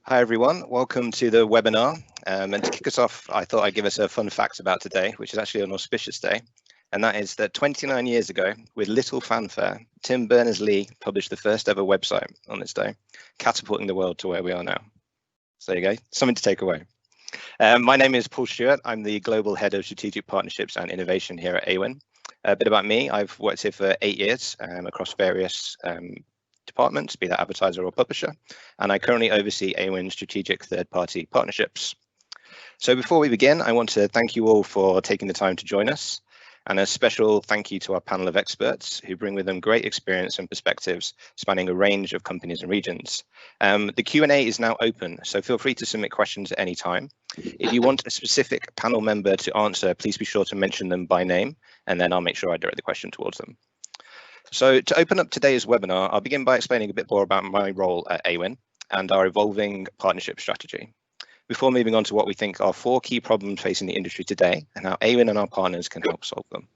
Hi everyone, welcome to the webinar. And to kick us off, I thought I'd give us a fun fact about today, which is actually an auspicious day. And that is that 29 years ago, with little fanfare, Tim Berners-Lee published the first ever website on this day, catapulting the world to where we are now. So there you go, something to take away. My name is Paul Stewart. I'm the Global Head of Strategic Partnerships and Innovation here at AWIN. A bit about me, I've worked here for 8 years across various departments, be that advertiser or publisher, and I currently oversee AWIN's strategic third-party partnerships. So before we begin, I want to thank you all for taking the time to join us, and a special thank you to our panel of experts who bring with them great experience and perspectives spanning a range of companies and regions. The Q&A is now open, so feel free to submit questions at any time. If you want a specific panel member to answer, please be sure to mention them by name, and then I'll make sure I direct the question towards them. So to open up today's webinar, I'll begin by explaining a bit more about my role at AWIN and our evolving partnership strategy, before moving on to what we think are 4 key problems facing the industry today and how AWIN and our partners can help solve them.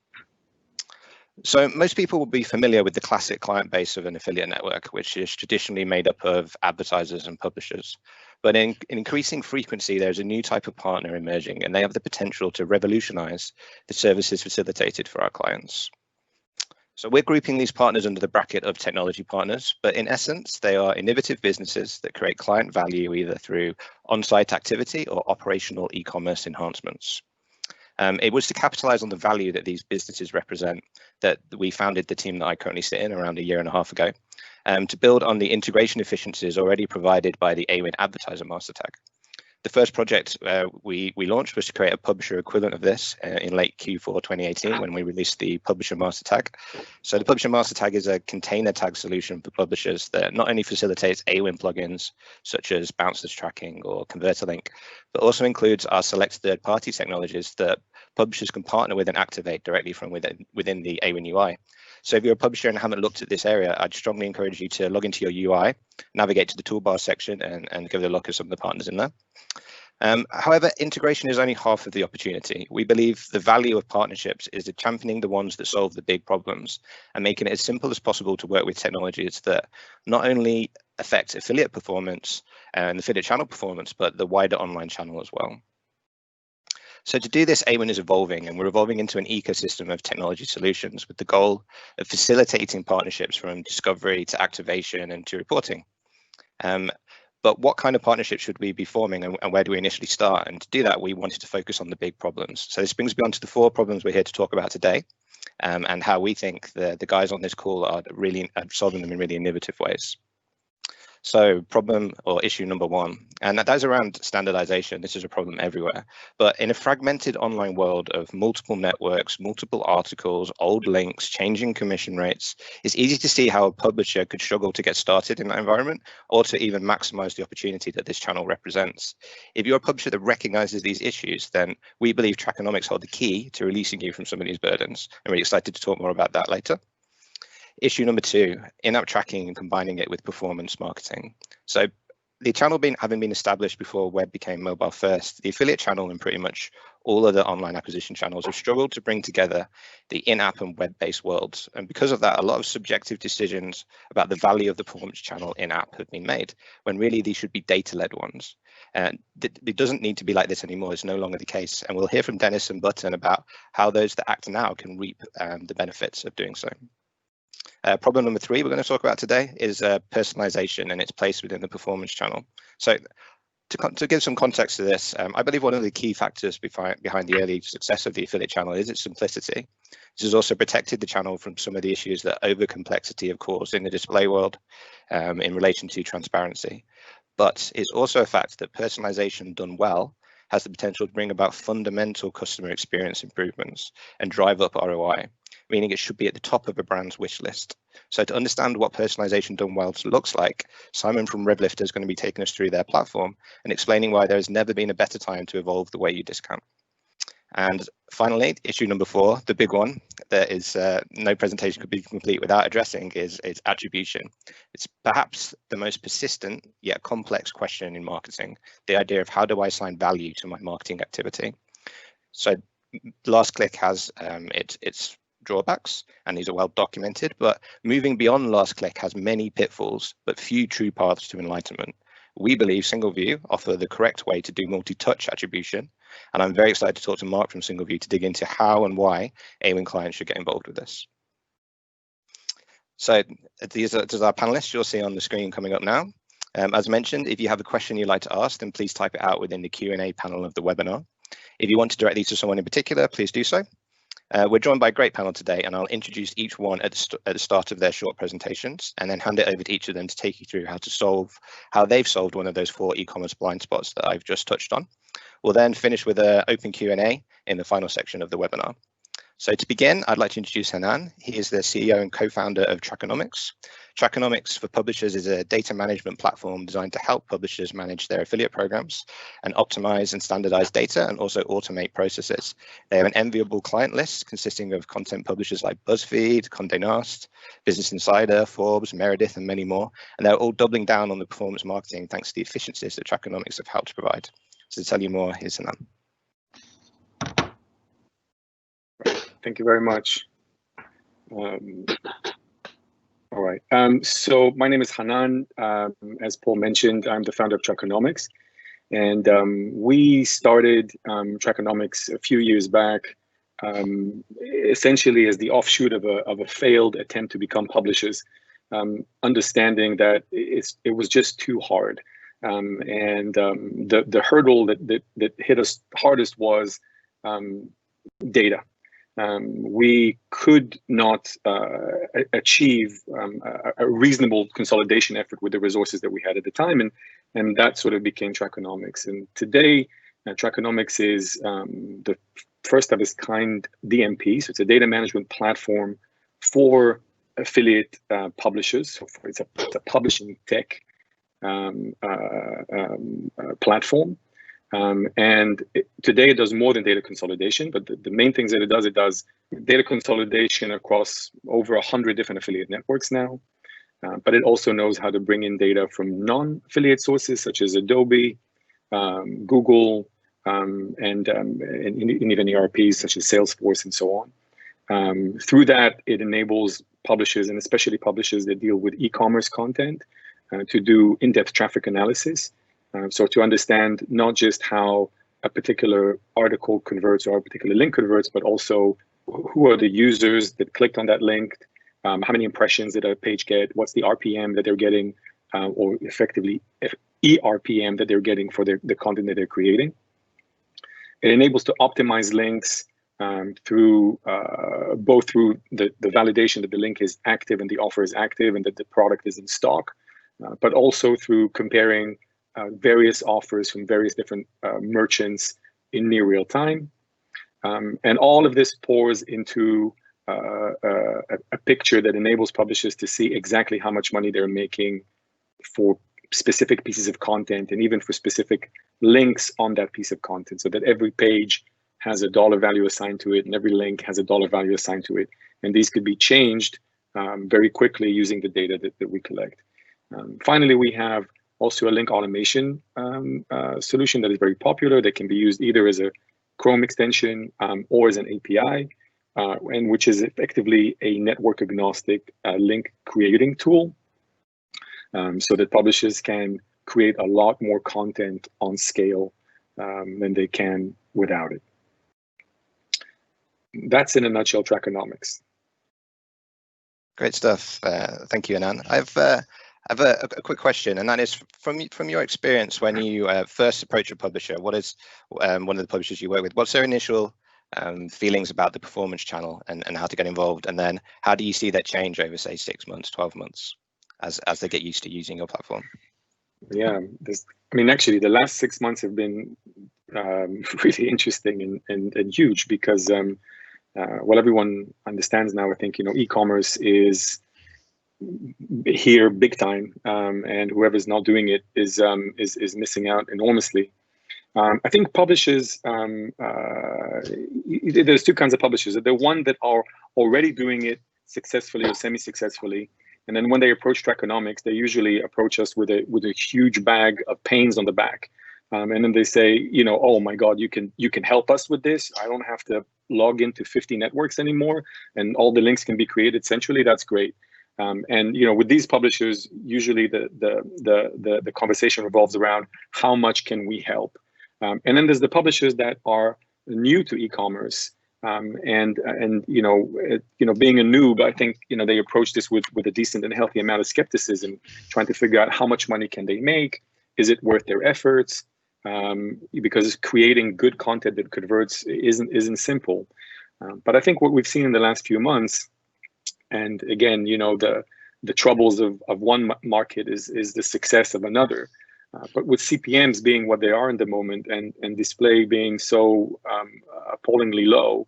So most people will be familiar with the classic client base of an affiliate network, which is traditionally made up of advertisers and publishers. But in increasing frequency, there's a new type of partner emerging, and they have the potential to revolutionize the services facilitated for our clients. So we're grouping these partners under the bracket of technology partners, but in essence, they are innovative businesses that create client value either through on-site activity or operational e-commerce enhancements. It was to capitalize on the value that these businesses represent that we founded the team that I currently sit in around 1.5 years ago, to build on the integration efficiencies already provided by the AWIN Advertiser Master Tag. The first project we launched was to create a publisher equivalent of this in late Q4 2018 when we released the Publisher Master Tag. So the Publisher Master Tag is a container tag solution for publishers that not only facilitates AWIN plugins such as bounces tracking or converter link, but also includes our select third-party technologies that publishers can partner with and activate directly from within the AWIN UI. So if you're a publisher and haven't looked at this area, I'd strongly encourage you to log into your UI, navigate to the toolbar section and give it a look at some of the partners in there. However, integration is only half of the opportunity. We believe the value of partnerships is championing the ones that solve the big problems and making it as simple as possible to work with technologies that not only affect affiliate performance and affiliate channel performance, but the wider online channel as well. So to do this, AWIN is evolving, and we're evolving into an ecosystem of technology solutions with the goal of facilitating partnerships from discovery to activation and to reporting. But what kind of partnerships should we be forming, and where do we initially start? And to do that, we wanted to focus on the big problems. So this brings me on to the 4 problems we're here to talk about today, and how we think the guys on this call are really solving them in really innovative ways. So problem or issue number 1, and that is around standardization. This is a problem everywhere, but in a fragmented online world of multiple networks, multiple articles, old links, changing commission rates, it's easy to see how a publisher could struggle to get started in that environment or to even maximize the opportunity that this channel represents. If you're a publisher that recognizes these issues, then we believe Trackonomics hold the key to releasing you from some of these burdens. I'm really excited to talk more about that later. Issue number 2, in-app tracking and combining it with performance marketing. So the channel having been established before web became mobile first, the affiliate channel and pretty much all other online acquisition channels have struggled to bring together the in-app and web-based worlds. And because of that, a lot of subjective decisions about the value of the performance channel in-app have been made, when really these should be data-led ones. And it doesn't need to be like this anymore. It's no longer the case. And we'll hear from Dennis and Button about how those that act now can reap the benefits of doing so. Problem number 3 we're going to talk about today is personalization and its place within the performance channel. So to give some context to this, I believe one of the key factors behind the early success of the affiliate channel is its simplicity. This has also protected the channel from some of the issues that over-complexity have caused in the display world in relation to transparency. But it's also a fact that personalization done well has the potential to bring about fundamental customer experience improvements and drive up ROI, meaning it should be at the top of a brand's wish list. So to understand what personalization done well looks like, Simon from RevLifter is going to be taking us through their platform and explaining why there has never been a better time to evolve the way you discount. And finally, issue number 4, the big one that is no presentation could be complete without addressing is attribution. It's perhaps the most persistent yet complex question in marketing, the idea of how do I assign value to my marketing activity. So last click has its drawbacks, and these are well documented, but moving beyond last click has many pitfalls, but few true paths to enlightenment. We believe SingleView offer the correct way to do multi-touch attribution, and I'm very excited to talk to Mark from SingleView to dig into how and why AWIN clients should get involved with this. So these are our panelists you'll see on the screen coming up now. As mentioned, if you have a question you'd like to ask, then please type it out within the Q&A panel of the webinar. If you want to direct these to someone in particular, please do so. We're joined by a great panel today, and I'll introduce each one at the start of their short presentations, and then hand it over to each of them to take you through how they've solved one of those 4 e-commerce blind spots that I've just touched on. We'll then finish with an open Q&A in the final section of the webinar. So to begin, I'd like to introduce Hanan. He is the CEO and co-founder of Trackonomics. Trackonomics for Publishers is a data management platform designed to help publishers manage their affiliate programs and optimize and standardize data and also automate processes. They have an enviable client list consisting of content publishers like BuzzFeed, Condé Nast, Business Insider, Forbes, Meredith, and many more. And they're all doubling down on the performance marketing thanks to the efficiencies that Trackonomics have helped provide. So to tell you more, here's Hanan. Thank you very much. All right. So my name is Hanan. As Paul mentioned, I'm the founder of Trackonomics, and we started Trackonomics a few years back, essentially as the offshoot of a failed attempt to become publishers, understanding that it was just too hard, and the hurdle that hit us hardest was data. We could not achieve a reasonable consolidation effort with the resources that we had at the time, and that sort of became Trackonomics. And today, Trackonomics is the first of its kind DMP, so it's a data management platform for affiliate publishers. So it's a publishing tech platform. Today it does more than data consolidation, but the main things that it does data consolidation across over 100 different affiliate networks now. But it also knows how to bring in data from non-affiliate sources such as Adobe, Google, and even ERPs such as Salesforce and so on. Through that, it enables publishers, and especially publishers that deal with e-commerce content, to do in-depth traffic analysis. So to understand not just how a particular article converts or a particular link converts, but also who are the users that clicked on that link, how many impressions did a page get, what's the RPM that they're getting, or effectively ERPM that they're getting for the content that they're creating. It enables to optimize links through both through the validation that the link is active and the offer is active and that the product is in stock, but also through comparing various offers from various different merchants in near real time. And all of this pours into a picture that enables publishers to see exactly how much money they're making for specific pieces of content and even for specific links on that piece of content, so that every page has a dollar value assigned to it and every link has a dollar value assigned to it. And these could be changed very quickly using the data that we collect. Finally, we have also a link automation solution that is very popular that can be used either as a Chrome extension or as an API, and which is effectively a network agnostic link creating tool, so that publishers can create a lot more content on scale than they can without it. That's in a nutshell Trackonomics. Great stuff. Thank you, Hanan. I have a quick question, and that is from your experience when you first approach a publisher. What is one of the publishers you work with? What's their initial feelings about the performance channel and how to get involved? And then how do you see that change over, say, 6 months, 12 months as they get used to using your platform? Yeah, actually, the last 6 months have been really interesting and huge because, well, everyone understands now, I think, e-commerce is here big time, and whoever's not doing it is missing out enormously. I think publishers, there's two kinds of publishers. The one that are already doing it successfully or semi-successfully, and then when they approach Trackonomics, they usually approach us with a huge bag of pains on the back, and then they say, oh my God, you can help us with this. I don't have to log into 50 networks anymore, and all the links can be created centrally. That's great. And with these publishers, usually the conversation revolves around how much can we help. And then there's the publishers that are new to e-commerce, and being a noob, I think they approach this with a decent and healthy amount of skepticism, trying to figure out how much money can they make, is it worth their efforts, because creating good content that converts isn't simple. But I think what we've seen in the last few months, and again, the troubles of one market is the success of another. But with CPMs being what they are in the moment, and display being so appallingly low,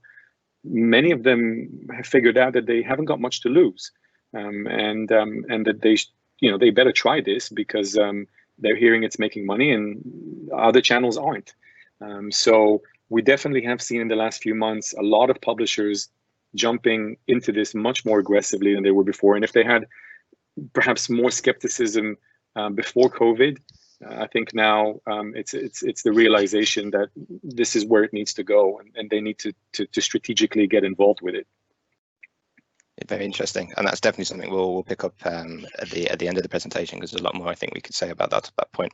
many of them have figured out that they haven't got much to lose, and that they better try this, because they're hearing it's making money and other channels aren't. So we definitely have seen in the last few months a lot of publishers jumping into this much more aggressively than they were before. And if they had perhaps more skepticism before COVID, I think now it's the realization that this is where it needs to go, and they need to strategically get involved with it. Very interesting, and that's definitely something we'll pick up at the end of the presentation, because there's a lot more I think we could say about that at that point.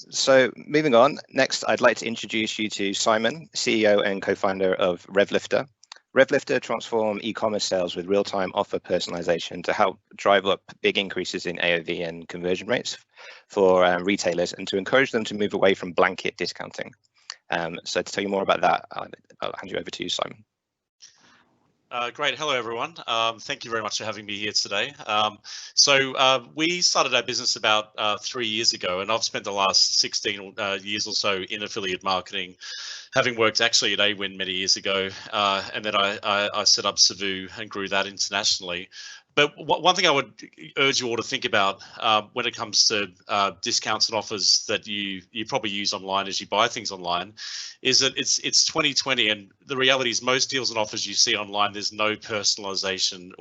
So moving on, next I'd like to introduce you to Simon, CEO and co-founder of RevLifter. RevLifter transform e-commerce sales with real-time offer personalization to help drive up big increases in AOV and conversion rates for retailers, and to encourage them to move away from blanket discounting. So to tell you more about that, I'll hand you over to you, Simon. Great. Hello, everyone. Thank you very much for having me here today. We started our business about 3 years ago, and I've spent the last 16 years or so in affiliate marketing, having worked actually at AWIN many years ago, and then I set up SingleView and grew that internationally. But one thing I would urge you all to think about when it comes to discounts and offers that you probably use online as you buy things online, is that it's 2020, and the reality is most deals and offers you see online, there's no personalization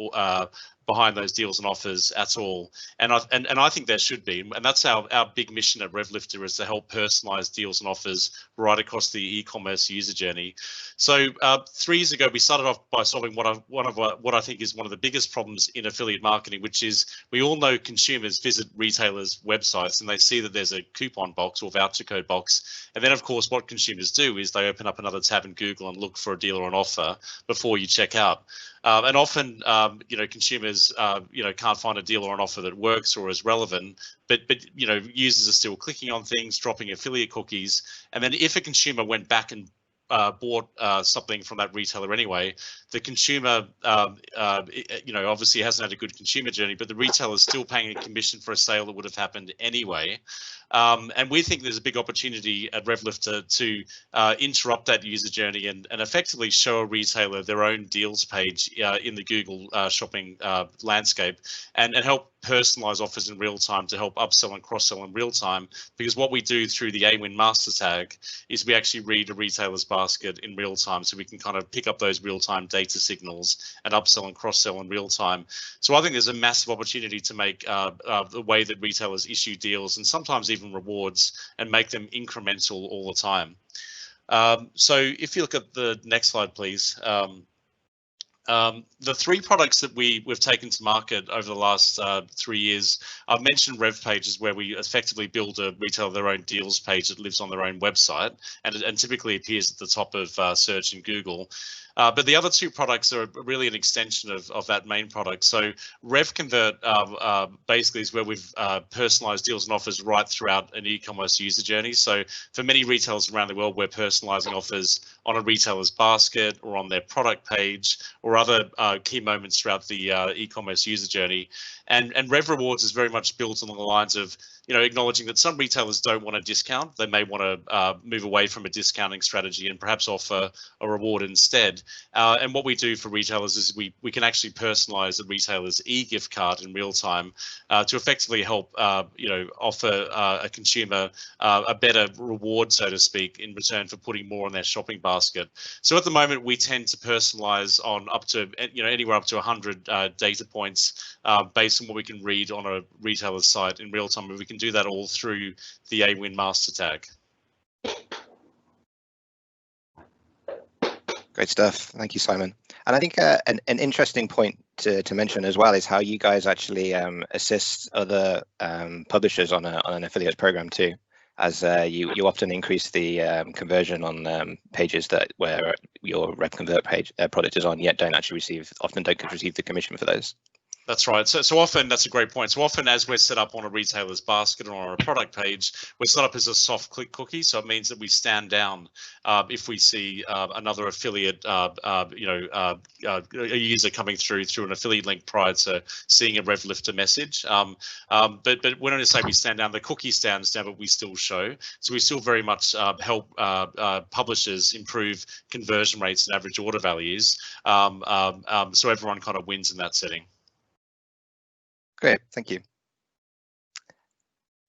behind those deals and offers at all. And I think there should be, and that's our big mission at RevLifter, is to help personalize deals and offers right across the e-commerce user journey. So 3 years ago, we started off by solving what I think is one of the biggest problems in affiliate marketing, which is we all know consumers visit retailers' websites and they see that there's a coupon box or voucher code box. And then, of course, what consumers do is they open up another tab in Google and look for a deal or an offer before you check out. And often, consumers, can't find a deal or an offer that works or is relevant, but users are still clicking on things, dropping affiliate cookies. And then if a consumer went back and bought something from that retailer anyway, the consumer, obviously hasn't had a good consumer journey, but the retailer is still paying a commission for a sale that would have happened anyway. And we think there's a big opportunity at RevLifter to interrupt that user journey and effectively show a retailer their own deals page in the Google shopping landscape, and help personalize offers in real time to help upsell and cross-sell in real time. Because what we do through the AWIN master tag is we actually read a retailer's basket in real time, so we can kind of pick up those real-time data signals and upsell and cross-sell in real time. So I think there's a massive opportunity to make the way that retailers issue deals, and sometimes even rewards, and make them incremental all the time. So if you look at the next slide, please. The 3 products that we've taken to market over the last 3 years, I've mentioned RevPages, where we effectively build a retailer their own deals page that lives on their own website and typically appears at the top of search in Google. But the other 2 products are really an extension of that main product. So RevConvert basically is where we've personalized deals and offers right throughout an e-commerce user journey. So for many retailers around the world, we're personalizing offers on a retailer's basket or on their product page or other key moments throughout the e-commerce user journey. And Rev Rewards is very much built along the lines of acknowledging that some retailers don't want to discount. They may want to move away from a discounting strategy and perhaps offer a reward instead. And what we do for retailers is we can actually personalize a retailer's e-gift card in real time to effectively help offer a consumer a better reward, so to speak, in return for putting more on their shopping basket. So at the moment, we tend to personalize on up to anywhere up to 100 data points based on what we can read on a retailer's site in real time. And we can do that all through the AWIN master tag. Great stuff. Thank you, Simon. And I think an interesting point to mention as well is how you guys actually assist other publishers on an affiliate program too, as you often increase the conversion on pages where your RevConvert page product is on, yet don't receive the commission for those. That's right. So often, that's a great point. So often, as we're set up on a retailer's basket or on a product page, we're set up as a soft click cookie. So it means that we stand down if we see another affiliate, a user coming through an affiliate link prior to seeing a RevLifter message. But when I say we stand down, the cookie stands down, but we still show. So we still very much help publishers improve conversion rates and average order values. So everyone kind of wins in that setting. Great, thank you.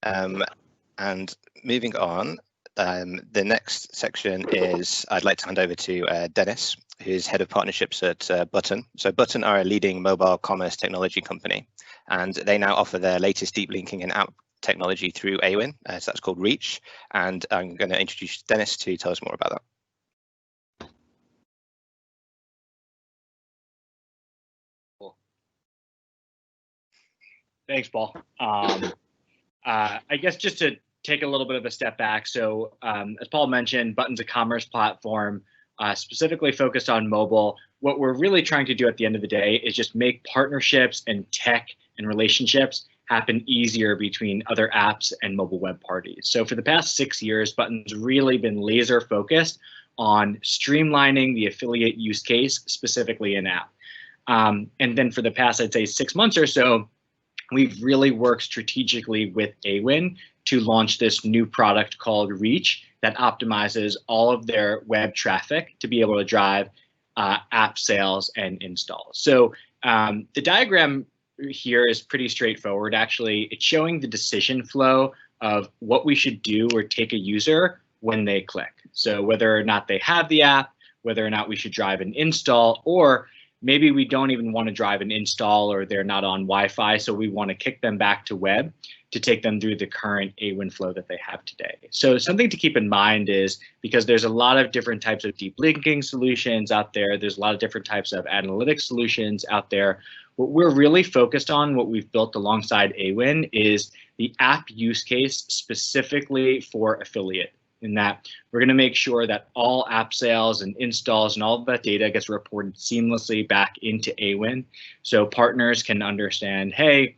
And moving on, the next section is I'd like to hand over to Dennis, who's head of partnerships at Button. So Button are a leading mobile commerce technology company, and they now offer their latest deep linking and app technology through AWIN, so that's called Reach. And I'm going to introduce Dennis to tell us more about that. Thanks, Paul. I guess just to take a little bit of a step back. So as Paul mentioned, Button's a commerce platform specifically focused on mobile. What we're really trying to do at the end of the day is just make partnerships and tech and relationships happen easier between other apps and mobile web parties. So for the past 6 years, Button's really been laser focused on streamlining the affiliate use case, specifically in app. And then for the past, I'd say 6 months or so, we've really worked strategically with AWIN to launch this new product called Reach that optimizes all of their web traffic to be able to drive app sales and installs. So the diagram here is pretty straightforward. Actually, it's showing the decision flow of what we should do or take a user when they click. So whether or not they have the app, whether or not we should drive an install, or maybe we don't even want to drive an install or they're not on Wi-Fi, so we want to kick them back to web to take them through the current AWIN flow that they have today. So something to keep in mind is, because there's a lot of different types of deep linking solutions out there, there's a lot of different types of analytics solutions out there. What we're really focused on, what we've built alongside AWIN, is the app use case specifically for affiliate. In that we're going to make sure that all app sales and installs and all of that data gets reported seamlessly back into AWIN, so partners can understand, hey,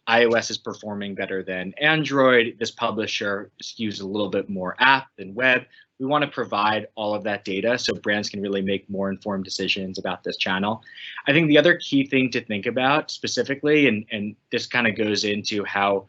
iOS is performing better than Android. This publisher skews a little bit more app than web. We want to provide all of that data so brands can really make more informed decisions about this channel. I think the other key thing to think about specifically, and this kind of goes into how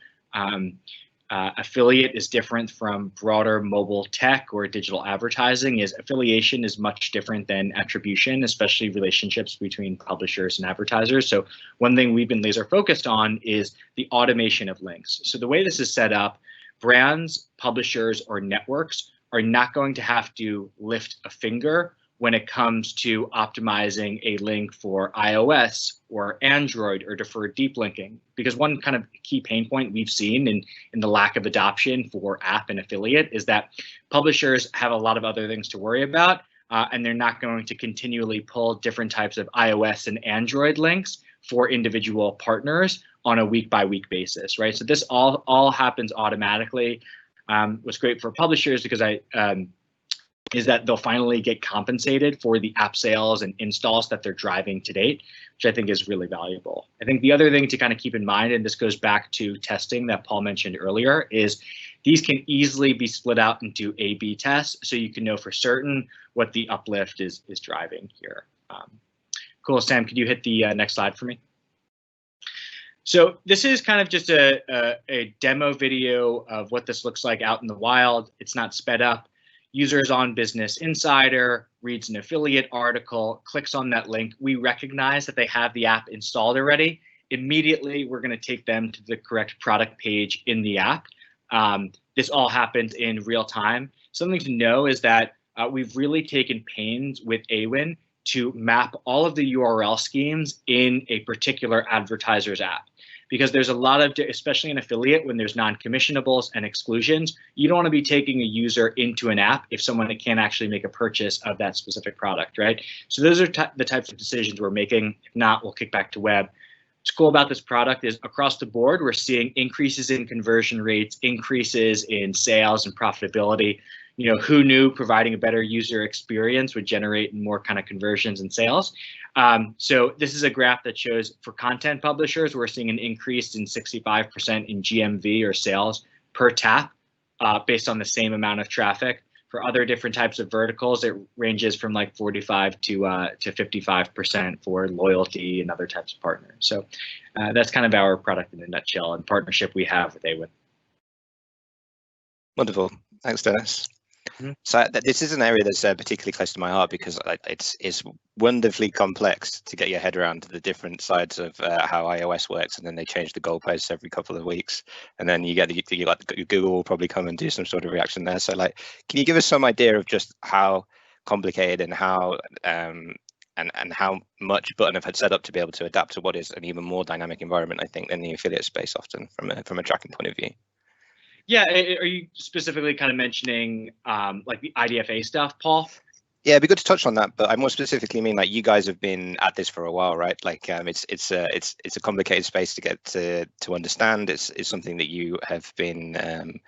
affiliate is different from broader mobile tech or digital advertising, is affiliation is much different than attribution, especially relationships between publishers and advertisers. So one thing we've been laser focused on is the automation of links. So the way this is set up, brands, publishers, or networks are not going to have to lift a finger when it comes to optimizing a link for iOS or Android or deferred deep linking. Because one kind of key pain point we've seen in the lack of adoption for app and affiliate is that publishers have a lot of other things to worry about, and they're not going to continually pull different types of iOS and Android links for individual partners on a week-by-week basis, right? So this all happens automatically. What's great for publishers is that they'll finally get compensated for the app sales and installs that they're driving to date, which I think is really valuable. I think the other thing to kind of keep in mind, and this goes back to testing that Paul mentioned earlier, is these can easily be split out into A/B tests, so you can know for certain what the uplift is driving here. Cool, Sam, could you hit the next slide for me? So this is kind of just a demo video of what this looks like out in the wild. It's not sped up. Users on Business Insider, reads an affiliate article, clicks on that link. We recognize that they have the app installed already. Immediately, we're going to take them to the correct product page in the app. This all happens in real time. Something to know is that we've really taken pains with AWIN to map all of the URL schemes in a particular advertiser's app. because there's a lot of, especially in affiliate, when there's non-commissionables and exclusions, you don't want to be taking a user into an app if someone can't actually make a purchase of that specific product, right? So those are the types of decisions we're making. If not, we'll kick back to web. What's cool about this product is across the board, we're seeing increases in conversion rates, increases in sales and profitability. You know, who knew providing a better user experience would generate more kind of conversions and sales? So this is a graph that shows for content publishers, we're seeing an increase in 65% in GMV or sales per tap based on the same amount of traffic. For other different types of verticals, it ranges from like 45 to 55% for loyalty and other types of partners. So that's kind of our product in a nutshell and partnership we have with A-Win. Wonderful. Thanks, Dennis. So this is an area that's particularly close to my heart because it's wonderfully complex to get your head around the different sides of how iOS works, and then they change the goalposts every couple of weeks, and then you get Google will probably come and do some sort of reaction there. So like, can you give us some idea of just how complicated and how and how much Button have had set up to be able to adapt to what is an even more dynamic environment, I think, than the affiliate space often from a tracking point of view? Yeah, are you specifically kind of mentioning like the IDFA stuff, Paul? Yeah, it'd be good to touch on that, but I more specifically mean like you guys have been at this for a while, right? Like it's a complicated space to get to understand. It's something that you have been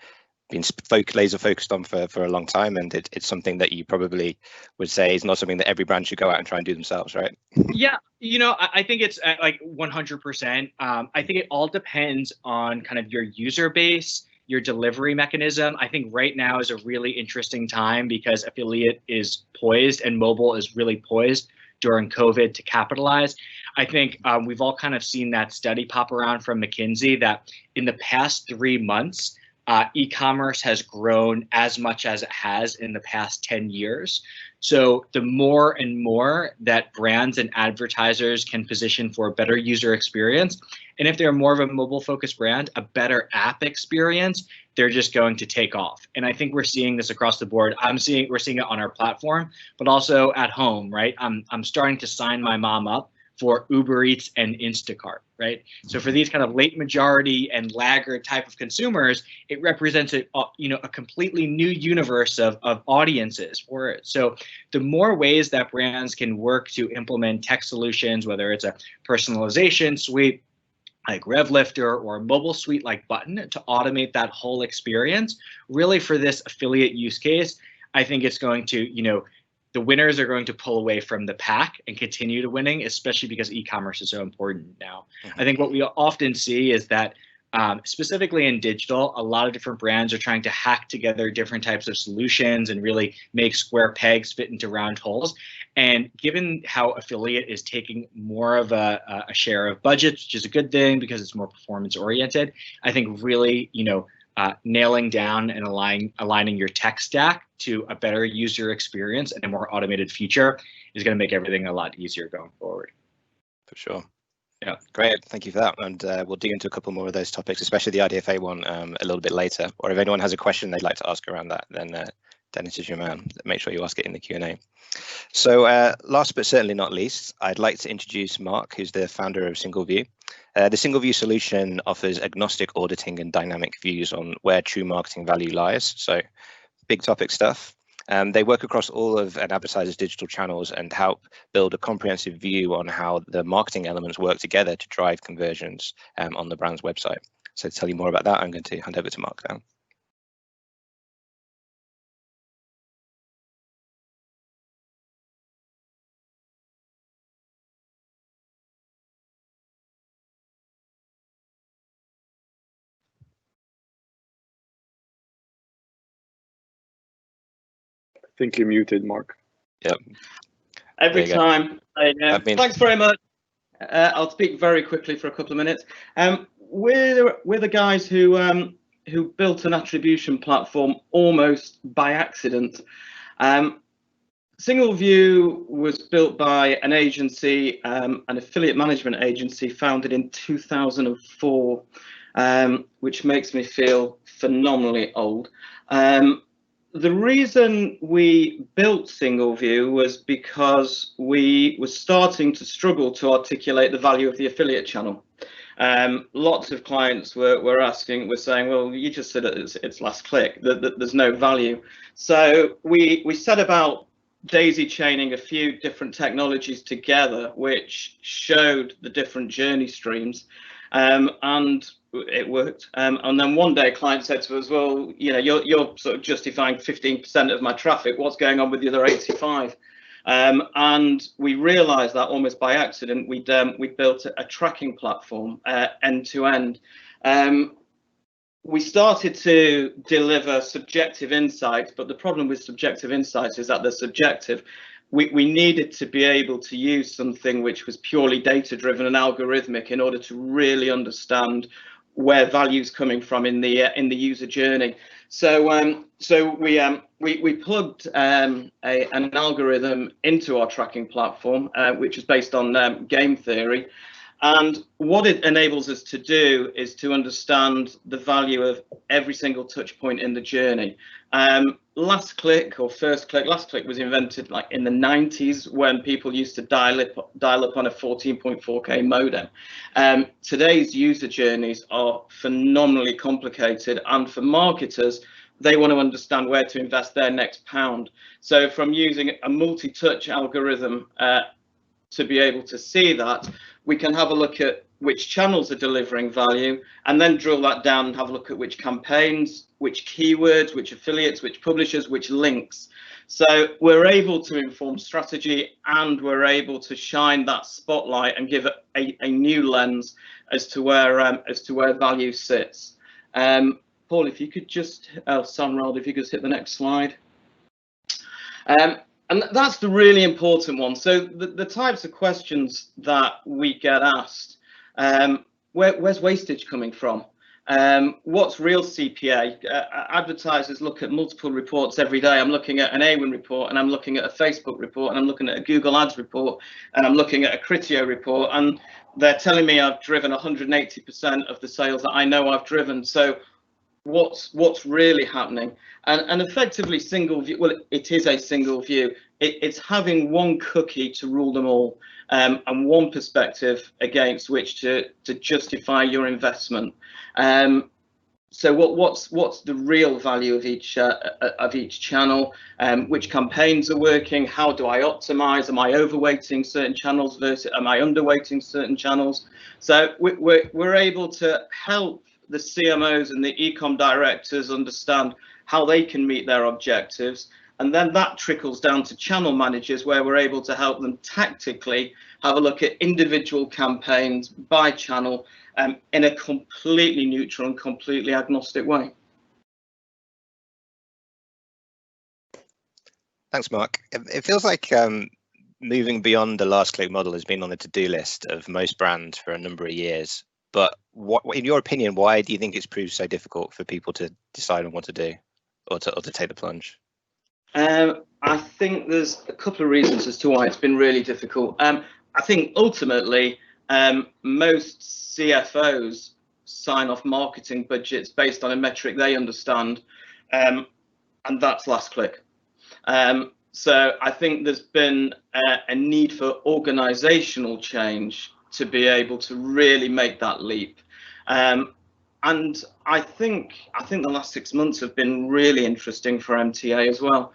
laser focused on for a long time, and it's something that you probably would say is not something that every brand should go out and try and do themselves, right? Yeah, you know, I think it's like 100%. I think it all depends on kind of your user base, your delivery mechanism. I think right now is a really interesting time because affiliate is poised and mobile is really poised during COVID to capitalize. I think we've all kind of seen that study pop around from McKinsey that in the past 3 months, e-commerce has grown as much as it has in the past 10 years. So the more and more that brands and advertisers can position for a better user experience, and if they're more of a mobile focused brand, a better app experience, they're just going to take off. And I think we're seeing this across the board. We're seeing it on our platform, but also at home, right? I'm starting to sign my mom up for Uber Eats and Instacart, right? So for these kind of late majority and laggard type of consumers, it represents a completely new universe of audiences for it. So the more ways that brands can work to implement tech solutions, whether it's a personalization suite like RevLifter or a mobile suite like Button to automate that whole experience, really for this affiliate use case, I think it's going to, the winners are going to pull away from the pack and continue to winning, especially because e-commerce is so important now. I think what we often see is that specifically in digital, a lot of different brands are trying to hack together different types of solutions and really make square pegs fit into round holes. And given how affiliate is taking more of a share of budgets, which is a good thing because it's more performance oriented, I think really, nailing down and aligning your tech stack to a better user experience and a more automated feature is going to make everything a lot easier going forward. For sure. Yeah. Great. Thank you for that. And we'll dig into a couple more of those topics, especially the IDFA one a little bit later. Or if anyone has a question they'd like to ask around that, then Dennis is your man. Make sure you ask it in the Q&A. So last but certainly not least, I'd like to introduce Mark, who's the founder of SingleView. The SingleView solution offers agnostic auditing and dynamic views on where true marketing value lies. So big topic stuff. They work across all of an advertiser's digital channels and help build a comprehensive view on how the marketing elements work together to drive conversions on the brand's website. So to tell you more about that, I'm going to hand over to Mark now. I think you're muted, Mark. Yep. Every time. Thanks very much. I'll speak very quickly for a couple of minutes. We're the guys who built an attribution platform almost by accident. SingleView was built by an agency, an affiliate management agency founded in 2004, which makes me feel phenomenally old. The reason we built SingleView was because we were starting to struggle to articulate the value of the affiliate channel. Lots of clients were saying, well, you just said it's last click, that there's no value. So we set about daisy chaining a few different technologies together, which showed the different journey streams, and it worked. And then one day a client said to us, well, you know, you're sort of justifying 15% of my traffic. What's going on with the other 85? And we realized that almost by accident. We built a tracking platform end to end. We started to deliver subjective insights, but the problem with subjective insights is that they're subjective. We needed to be able to use something which was purely data driven and algorithmic in order to really understand where value's coming from in the user journey. So we plugged an algorithm into our tracking platform, which is based on game theory. And what it enables us to do is to understand the value of every single touch point in the journey. Last click or first click, last click was invented like in the 90s when people used to dial up on a 14.4K modem. Today's user journeys are phenomenally complicated, and for marketers, they want to understand where to invest their next pound. So from using a multi-touch algorithm to be able to see that, we can have a look at which channels are delivering value, and then drill that down and have a look at which campaigns, which keywords, which affiliates, which publishers, which links. So we're able to inform strategy, and we're able to shine that spotlight and give it a new lens as to where value sits. Paul, if you could just, Samrald, if you could hit the next slide. And that's the really important one. So the types of questions that we get asked, where's wastage coming from? What's real CPA? Advertisers look at multiple reports every day. I'm looking at an Awin report, and I'm looking at a Facebook report, and I'm looking at a Google Ads report, and I'm looking at a Criteo report, and they're telling me I've driven 180% of the sales that I know I've driven. So what's really happening? And effectively, single view, well, it is a single view. It's having one cookie to rule them all, and one perspective against which to justify your investment. So what's the real value of each channel? Which campaigns are working? How do I optimize? Am I overweighting certain channels versus am I underweighting certain channels? So we're able to help the CMOs and the e-com directors understand how they can meet their objectives, and then that trickles down to channel managers, where we're able to help them tactically have a look at individual campaigns by channel in a completely neutral and completely agnostic way. Thanks, Mark. It feels like moving beyond the last click model has been on the to-do list of most brands for a number of years. But what, in your opinion, why do you think it's proved so difficult for people to decide on what to do, or to take the plunge? I think there's a couple of reasons as to why it's been really difficult. I think ultimately most CFOs sign off marketing budgets based on a metric they understand, and that's last click. So I think there's been a need for organizational change to be able to really make that leap. And I think the last 6 months have been really interesting for MTA as well.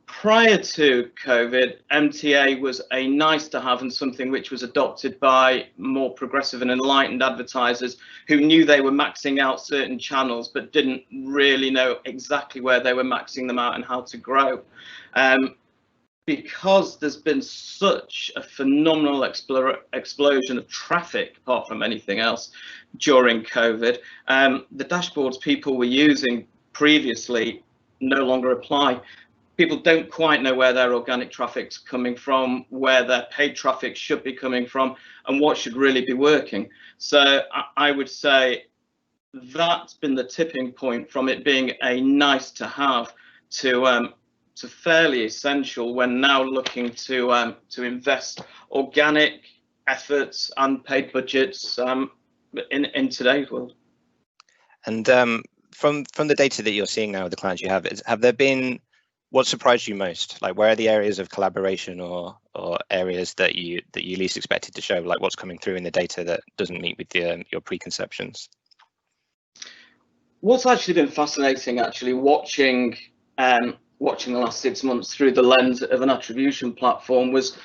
Prior to COVID, MTA was a nice to have and something which was adopted by more progressive and enlightened advertisers who knew they were maxing out certain channels but didn't really know exactly where they were maxing them out and how to grow. Because there's been such a phenomenal explosion of traffic, apart from anything else, during COVID, the dashboards people were using previously no longer apply. People don't quite know where their organic traffic's coming from, where their paid traffic should be coming from, and what should really be working. So I would say that's been the tipping point from it being a nice to have to fairly essential when now looking to invest organic efforts and paid budgets in today's world. And from the data that you're seeing now with the clients you have there been what surprised you most? Like, where are the areas of collaboration or areas that you least expected to show? Like, what's coming through in the data that doesn't meet with your preconceptions? What's actually been fascinating, watching the last 6 months through the lens of an attribution platform, was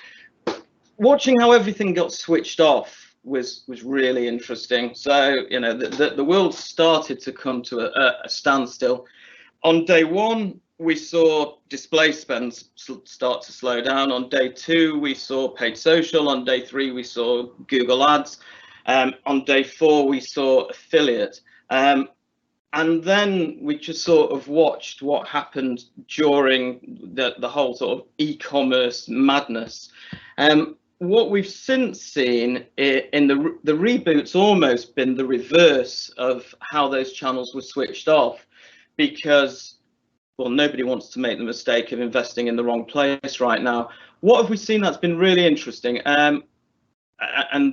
watching how everything got switched off was really interesting. So, you know, the world started to come to a standstill. On day one, we saw display spend start to slow down. On day two, we saw paid social. On day three, we saw Google Ads. On day four, we saw affiliate. And then we just sort of watched what happened during the whole sort of e-commerce madness. What we've since seen in the reboot's almost been the reverse of how those channels were switched off, because, well, nobody wants to make the mistake of investing in the wrong place right now. What have we seen that's been really interesting? And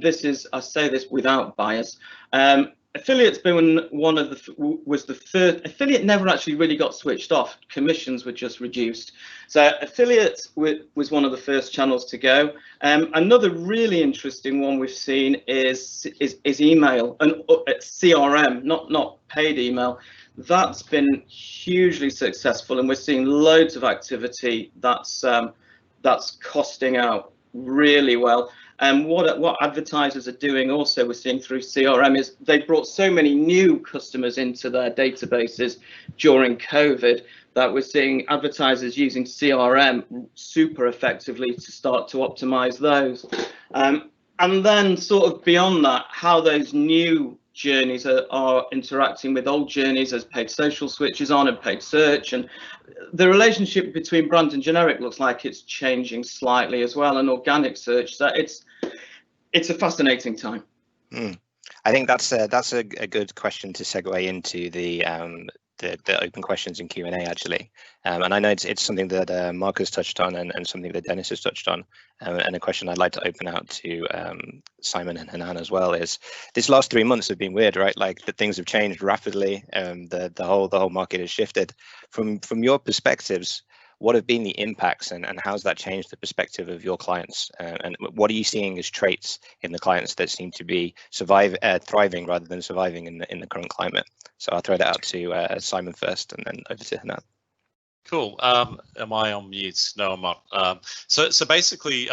this is, I say this without bias. Affiliate's been was the first. Affiliate never actually really got switched off. Commissions were just reduced. So affiliate was one of the first channels to go. Another really interesting one we've seen is email and CRM, not paid email. That's been hugely successful, and we're seeing loads of activity that's costing out really well. And what advertisers are doing also, we're seeing through CRM, is they brought so many new customers into their databases during COVID that we're seeing advertisers using CRM super effectively to start to optimize those. And then sort of beyond that, how those new journeys are interacting with old journeys as paid social switches on and paid search, and the relationship between brand and generic looks like it's changing slightly as well, and organic search. So it's a fascinating time. I think that's a good question to segue into the open questions and Q&A actually, and I know it's something that Mark has touched on and something that Dennis has touched on, and a question I'd like to open out to Simon and Hanan as well is, this last 3 months have been weird, right? Like, the things have changed rapidly, the whole market has shifted. From your perspectives, what have been the impacts, and how's that changed the perspective of your clients, and what are you seeing as traits in the clients that seem to be thriving rather than surviving in the current climate? So I'll throw that out to Simon first, and then over to Hanan. Cool. Am I on mute? No, I'm not. So basically,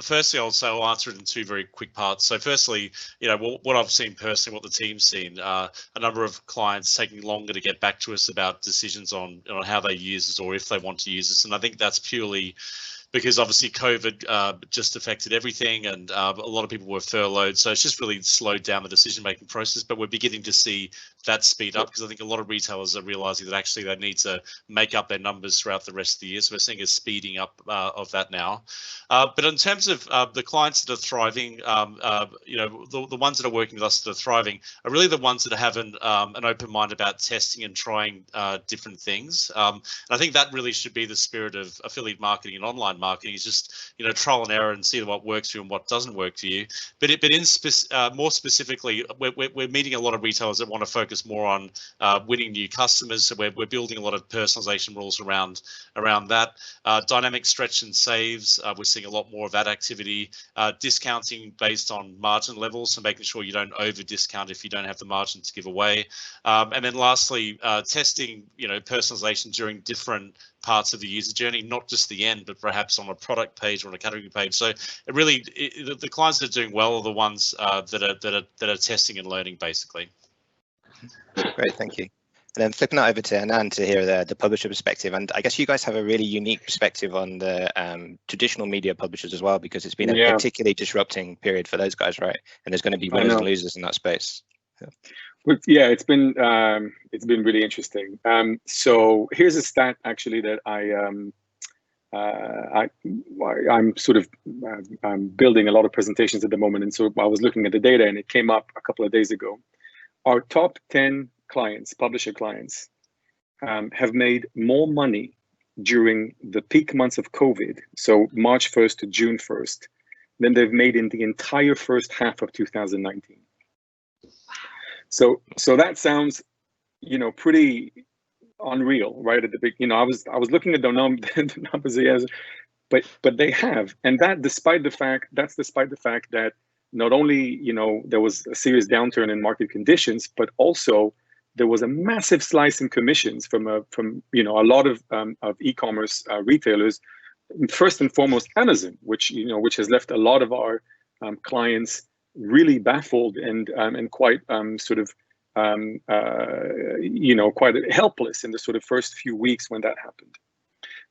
firstly, I'll answer it in two very quick parts. So firstly, you know, what I've seen personally, what the team's seen, a number of clients taking longer to get back to us about decisions on how they use us or if they want to use us, and I think that's purely because obviously COVID just affected everything, and a lot of people were furloughed, so it's just really slowed down the decision-making process. But we're beginning to see that speed up, because I think a lot of retailers are realizing that actually they need to make up their numbers throughout the rest of the year. So we're seeing a speeding up of that now. But in terms of the clients that are thriving, you know, the ones that are working with us that are thriving are really the ones that have an open mind about testing and trying different things. And I think that really should be the spirit of affiliate marketing and online marketing, is just, you know, trial and error and see what works for you and what doesn't work for you. But more specifically, we're meeting a lot of retailers that want to focus more on winning new customers. So we're building a lot of personalization rules around that. Dynamic stretch and saves, we're seeing a lot more of that activity. Discounting based on margin levels, so making sure you don't over discount if you don't have the margin to give away. And then lastly, testing, you know, personalization during different parts of the user journey, not just the end, but perhaps on a product page or on a category page. So it really, the clients that are doing well are the ones that are testing and learning, basically. Great, thank you. And then flipping that over to Hanan to hear the publisher perspective, and I guess you guys have a really unique perspective on the traditional media publishers as well, because it's been a particularly disrupting period for those guys, right? And there's going to be winners and losers in that space. Yeah, it's been really interesting. So here's a stat actually that I'm building a lot of presentations at the moment, and so I was looking at the data, and it came up a couple of days ago. Our top 10 clients, publisher clients, have made more money during the peak months of COVID, so March 1st to June 1st, than they've made in the entire first half of 2019. So that sounds, you know, pretty unreal, right? At the big, I was looking at the numbers, yes, but they have, and despite the fact that not only there was a serious downturn in market conditions, but also there was a massive slice in commissions from a lot of e-commerce retailers. First and foremost, Amazon, which has left a lot of our clients really baffled and quite quite helpless in the sort of first few weeks when that happened.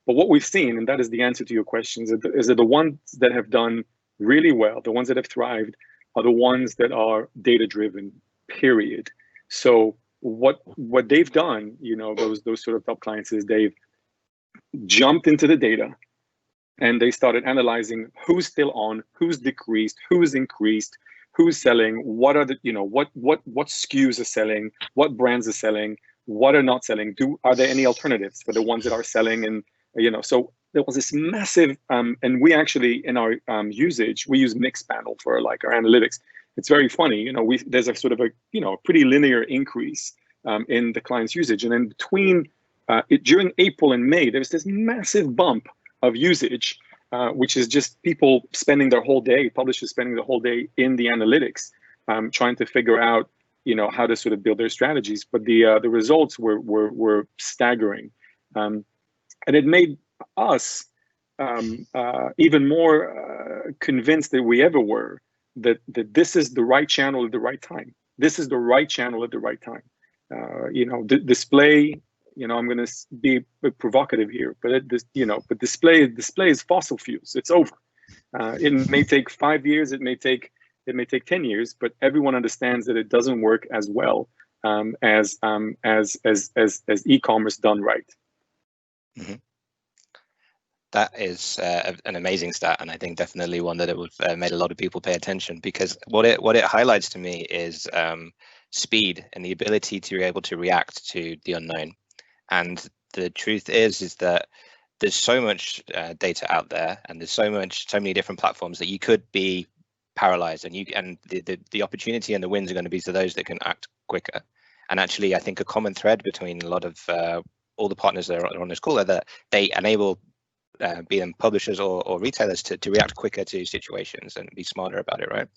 But what we've seen, and that is the answer to your questions, is that the ones that have done really well, the ones that have thrived, are the ones that are data-driven, period. So what they've done, those sort of top clients, is they've jumped into the data and they started analyzing who's still on, who's decreased, who's increased, who's selling, what are the, what SKUs are selling, what brands are selling, what are not selling, are there any alternatives for the ones that are selling? And so there was this massive, and we actually, in our usage, we use Mixpanel for like our analytics. It's very funny, there's a sort of a, pretty linear increase in the client's usage. And then between, during April and May, there's this massive bump of usage, which is just people spending their whole day, publishers spending the whole day in the analytics, trying to figure out, how to sort of build their strategies. But the results were staggering. And it made us even more convinced than we ever were that this is the right channel at the right time. This is the right channel at the right time. The display, I'm going to be a bit provocative here, but but display is fossil fuels. It's over. It may take 5 years. It may take 10 years, but everyone understands that it doesn't work as well as e-commerce done right. Mm-hmm. That is an amazing stat, and I think definitely one that it would made a lot of people pay attention, because what it highlights to me is speed and the ability to be able to react to the unknown. And the truth is that there's so much data out there, and there's so many different platforms that you could be paralyzed, and the opportunity and the wins are going to be to those that can act quicker. And actually, I think a common thread between a lot of all the partners that are on this call are that they enable be them publishers or retailers to react quicker to situations and be smarter about it, right?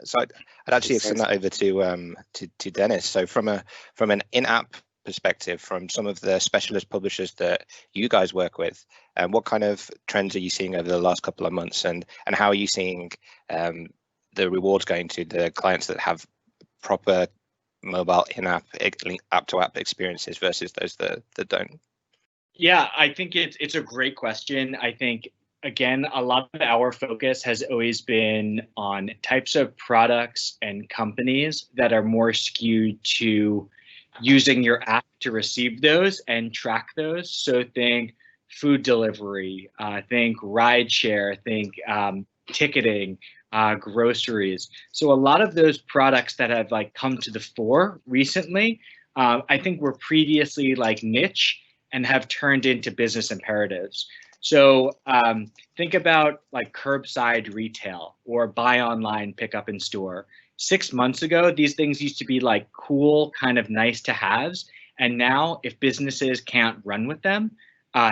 So I'd actually extend that over to Dennis. So from an in-app perspective, from some of the specialist publishers that you guys work with, what kind of trends are you seeing over the last couple of months, and how are you seeing the rewards going to the clients that have proper mobile in-app app-to-app experiences versus those that don't? Yeah, I think it's a great question. I think, again, a lot of our focus has always been on types of products and companies that are more skewed to using your app to receive those and track those. So think food delivery, think rideshare, think ticketing, groceries. So a lot of those products that have come to the fore recently, I think were previously niche and have turned into business imperatives. So think about curbside retail or buy online, pick up in store. 6 months ago, these things used to be cool, kind of nice to haves. And now if businesses can't run with them,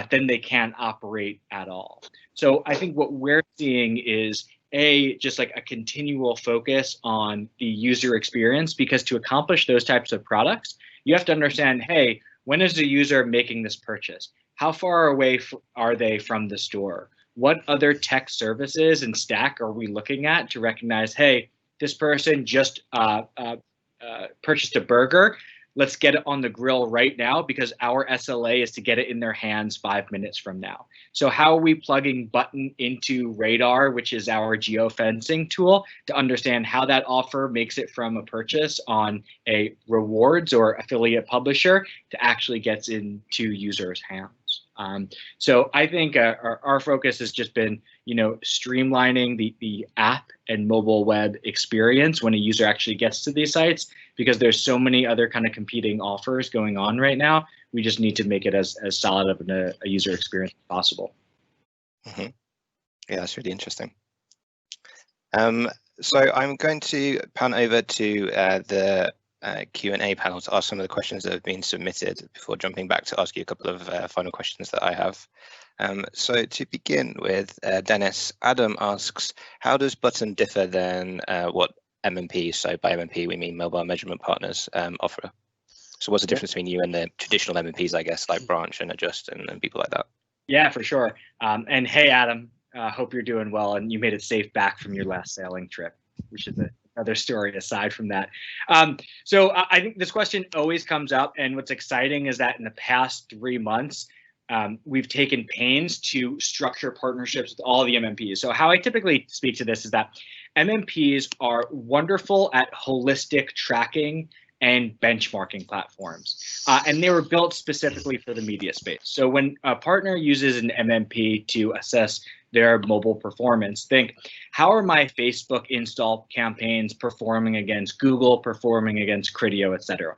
then they can't operate at all. So I think what we're seeing is just a continual focus on the user experience, because to accomplish those types of products, you have to understand, hey, when is the user making this purchase? How far away are they from the store? What other tech services and stack are we looking at to recognize, hey, this person just purchased a burger. Let's get it on the grill right now, because our SLA is to get it in their hands 5 minutes from now. So how are we plugging Button into Radar, which is our geofencing tool, to understand how that offer makes it from a purchase on a rewards or affiliate publisher to actually gets into users' hands? So I think our focus has just been, streamlining the app and mobile web experience when a user actually gets to these sites, because there's so many other kind of competing offers going on right now. We just need to make it as solid of a user experience as possible. Mm-hmm. Yeah, that's really interesting. So I'm going to pan over to the Q&A panel to ask some of the questions that have been submitted before jumping back to ask you a couple of final questions that I have. So to begin with, Dennis, Adam asks, how does Button differ than what MMP, so by MMP we mean mobile measurement partners, offer? So what's the difference between you and the traditional MMPs, I guess, like Branch and Adjust and people like that? Yeah, for sure. And hey, Adam, hope you're doing well and you made it safe back from your last sailing trip, which is another story aside from that. So I think this question always comes up, and what's exciting is that in the past 3 months, we've taken pains to structure partnerships with all the MMPs. So how I typically speak to this is that MMPs are wonderful at holistic tracking and benchmarking platforms. And they were built specifically for the media space. So when a partner uses an MMP to assess their mobile performance, think, how are my Facebook install campaigns performing against Google, performing against Criteo, et cetera?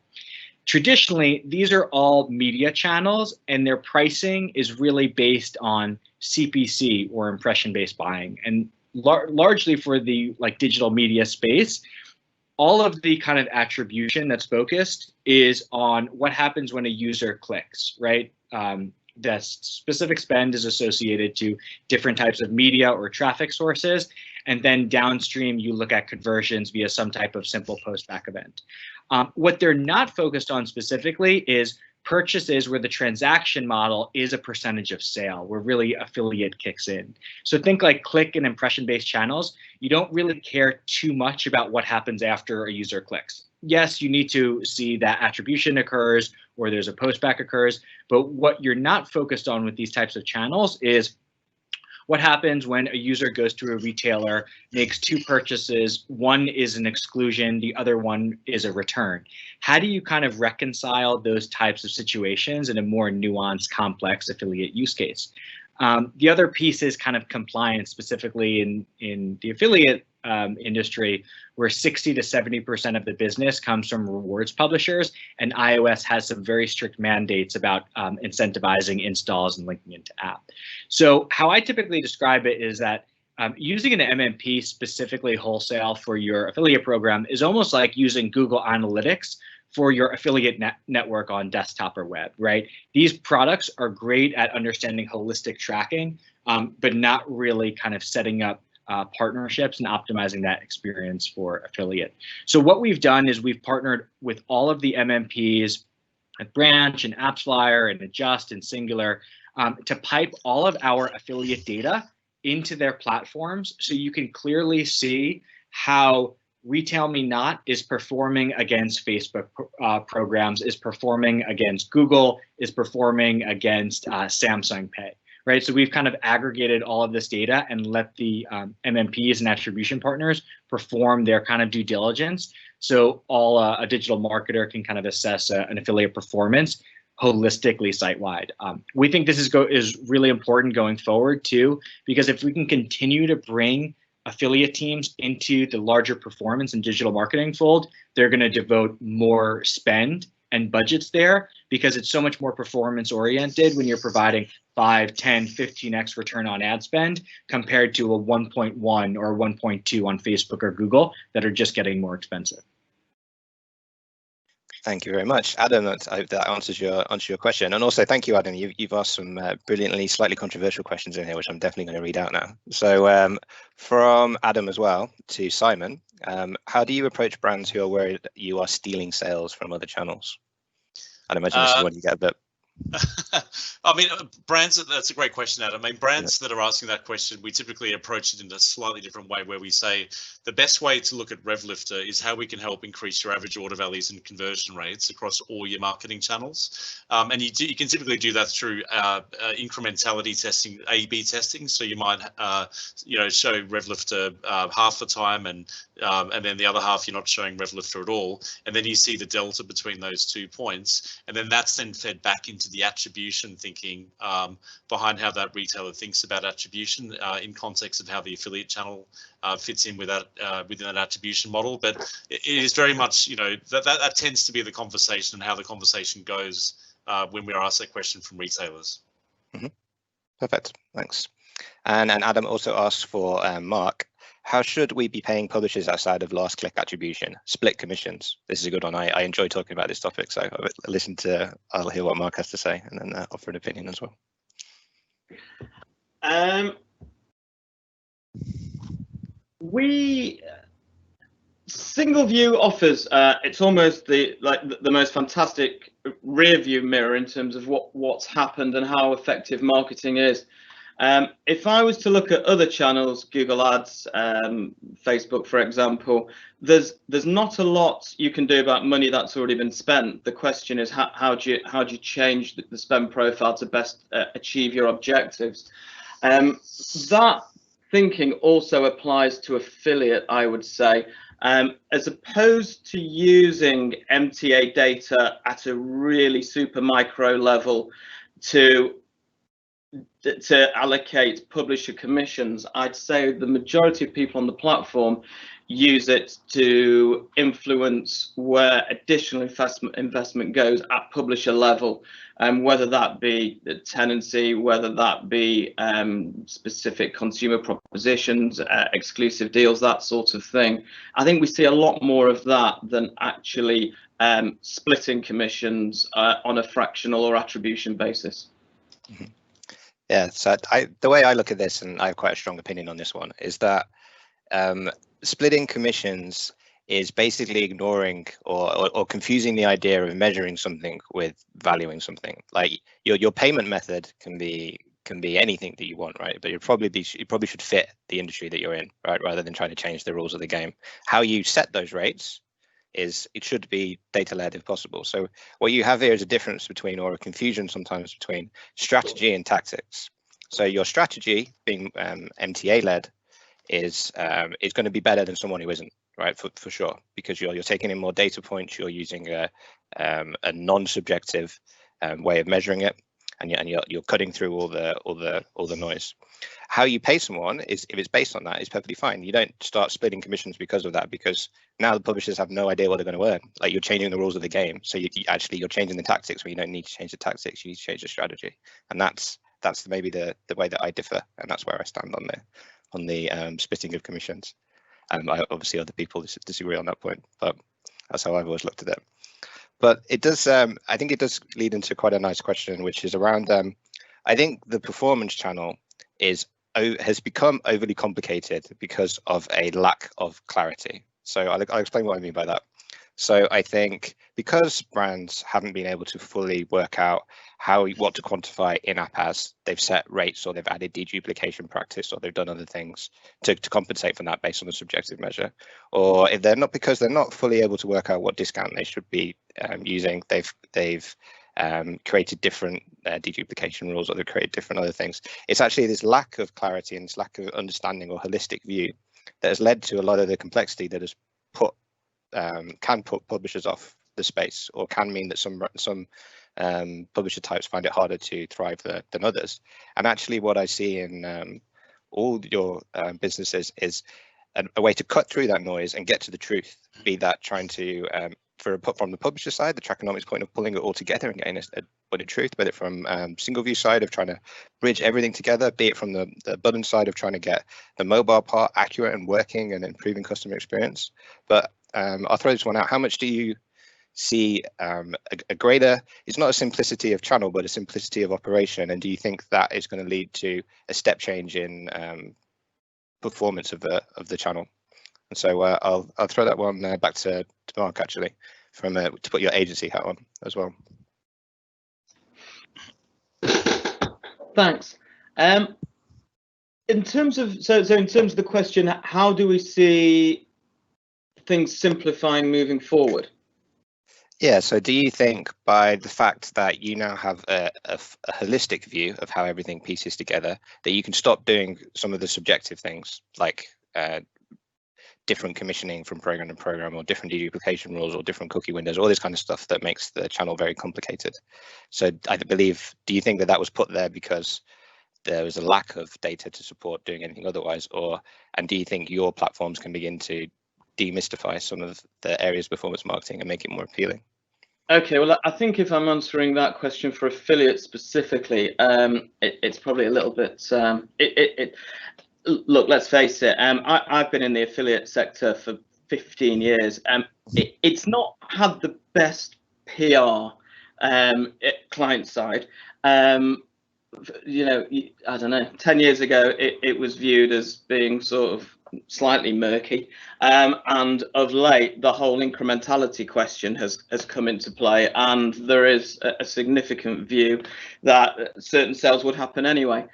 Traditionally, these are all media channels, and their pricing is really based on CPC or impression-based buying. And largely for the digital media space, all of the kind of attribution that's focused is on what happens when a user clicks, right? The specific spend is associated to different types of media or traffic sources. And then downstream, you look at conversions via some type of simple postback event. What they're not focused on specifically is purchases where the transaction model is a percentage of sale, where really affiliate kicks in. So think like click and impression-based channels. You don't really care too much about what happens after a user clicks. Yes, you need to see that attribution occurs or there's a postback occurs, but what you're not focused on with these types of channels is what happens when a user goes to a retailer, makes 2 purchases, one is an exclusion, the other one is a return. How do you kind of reconcile those types of situations in a more nuanced, complex affiliate use case? The other piece is kind of compliance, specifically in the affiliate industry, where 60 to 70% of the business comes from rewards publishers, and iOS has some very strict mandates about incentivizing installs and linking into app. So how I typically describe it is that using an MMP specifically wholesale for your affiliate program is almost like using Google Analytics for your affiliate network on desktop or web, right? These products are great at understanding holistic tracking, but not really kind of setting up partnerships and optimizing that experience for affiliate. So what we've done is we've partnered with all of the MMPs at Branch and AppsFlyer and Adjust and Singular to pipe all of our affiliate data into their platforms, so you can clearly see how Retail Me Not is performing against Facebook programs, is performing against Google, is performing against Samsung Pay. Right, so we've kind of aggregated all of this data and let the MMPs and attribution partners perform their kind of due diligence. So all a digital marketer can kind of assess an affiliate performance holistically site-wide. We think this is really important going forward too, because if we can continue to bring affiliate teams into the larger performance and digital marketing fold, they're going to devote more spend and budgets there, because it's so much more performance oriented when you're providing 5, 10, 15x return on ad spend compared to a 1.1 or 1.2 on Facebook or Google that are just getting more expensive. Thank you very much, Adam. That answers your question, and also thank you, Adam. You've asked some brilliantly, slightly controversial questions in here, which I'm definitely going to read out now. So from Adam as well to Simon, how do you approach brands who are worried that you are stealing sales from other channels? I'd imagine this is what you get a bit. I mean, brands, that's a great question, Adam. I mean, brands that are asking that question, we typically approach it in a slightly different way, where we say the best way to look at RevLifter is how we can help increase your average order values and conversion rates across all your marketing channels. And you can typically do that through incrementality testing, A/B testing. So you might, show RevLifter half the time, and then the other half you're not showing RevLifter at all. And then you see the delta between those 2 points, and then that's then fed back into the attribution thinking behind how that retailer thinks about attribution in context of how the affiliate channel fits in with that within that attribution model. But it is very much, that tends to be the conversation and how the conversation goes when we are asked that question from retailers. Mm-hmm. Perfect, thanks. And Adam also asked for Mark. how should we be paying publishers outside of last click attribution? Split commissions. This is a good one. I enjoy talking about this topic, so I'll hear what Mark has to say and then offer an opinion as well. SingleView offers it's almost the most fantastic rear view mirror in terms of what's happened and how effective marketing is. If I was to look at other channels, Google Ads, Facebook, for example, there's not a lot you can do about money that's already been spent. The question is how do you change the spend profile to best achieve your objectives? That thinking also applies to affiliate, I would say. As opposed to using MTA data at a really super micro level to allocate publisher commissions, I'd say the majority of people on the platform use it to influence where additional investment goes at publisher level, whether that be the tenancy, whether that be specific consumer propositions, exclusive deals, that sort of thing. I think we see a lot more of that than actually splitting commissions on a fractional or attribution basis. Mm-hmm. Yeah, so the way I look at this, and I have quite a strong opinion on this one, is that splitting commissions is basically ignoring or confusing the idea of measuring something with valuing something. Like your payment method can be anything that you want, right? But you probably should fit the industry that you're in, right? Rather than trying to change the rules of the game. How you set those rates it should be data-led if possible. So what you have here is a difference between, or a confusion sometimes between, strategy and tactics. So your strategy, being MTA-led, is going to be better than someone who isn't, right? For sure, because you're taking in more data points, you're using a non-subjective way of measuring it, and you're cutting through all the noise. How you pay someone is, if it's based on that, is perfectly fine. You don't start splitting commissions because of that, because now the publishers have no idea what they're going to earn. Like, you're changing the rules of the game, so you're changing the tactics when you don't need to change the tactics. You need to change the strategy, and that's maybe the way that I differ, and that's where I stand on the splitting of commissions. Obviously other people disagree on that point, but that's how I've always looked at it. But it does, I think it does lead into quite a nice question, which is around, I think the performance channel has become overly complicated because of a lack of clarity. So I'll explain what I mean by that. So I think because brands haven't been able to fully work out what to quantify in-app as, they've set rates, or they've added deduplication practice, or they've done other things to compensate for that based on a subjective measure. Or if because they're not fully able to work out what discount they should be using, they've created different deduplication rules, or they've created different other things. It's actually this lack of clarity and this lack of understanding or holistic view that has led to a lot of the complexity that has can put publishers off the space, or can mean that some publisher types find it harder to thrive than others. And actually what I see in all your businesses is a way to cut through that noise and get to the truth, be that trying to from the publisher side, the Trackonomics point of pulling it all together and getting a point of truth, but from SingleView side of trying to bridge everything together, be it from the button side of trying to get the mobile part accurate and working and improving customer experience. But I'll throw this one out. How much do you see a greater, it's not a simplicity of channel, but a simplicity of operation? And do you think that is going to lead to a step change in performance of the channel? And so I'll throw that one back to Mark, actually, to put your agency hat on as well. Thanks. In terms of the question, how do we see things simplifying moving forward? Yeah, so do you think by the fact that you now have a holistic view of how everything pieces together, that you can stop doing some of the subjective things, like different commissioning from program to program, or different deduplication rules, or different cookie windows, all this kind of stuff that makes the channel very complicated? So I believe, do you think that was put there because there was a lack of data to support doing anything otherwise, and do you think your platforms can begin to demystify some of the areas of performance marketing and make it more appealing? Okay, well, I think if I'm answering that question for affiliates specifically, it's probably a little bit look, let's face it. I've been in the affiliate sector for 15 years. It's not had the best PR client side. You know, I don't know. 10 years ago, it was viewed as being sort of slightly murky, and of late, the whole incrementality question has come into play, and there is a significant view that certain sales would happen anyway.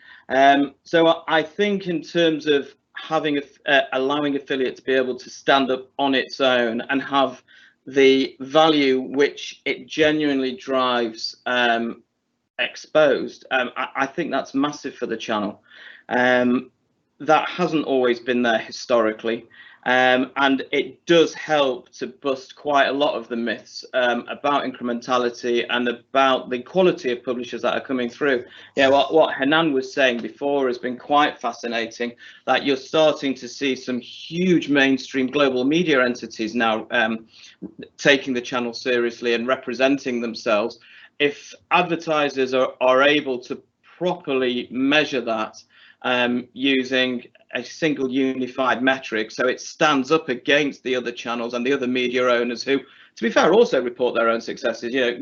So I think in terms of having allowing affiliate to be able to stand up on its own and have the value which it genuinely drives exposed, I think that's massive for the channel. That hasn't always been there historically, and it does help to bust quite a lot of the myths about incrementality and about the quality of publishers that are coming through. Yeah, what Hanan was saying before has been quite fascinating, that you're starting to see some huge mainstream global media entities now taking the channel seriously and representing themselves. If advertisers are able to properly measure that using a single unified metric, so it stands up against the other channels and the other media owners who, to be fair, also report their own successes. You know,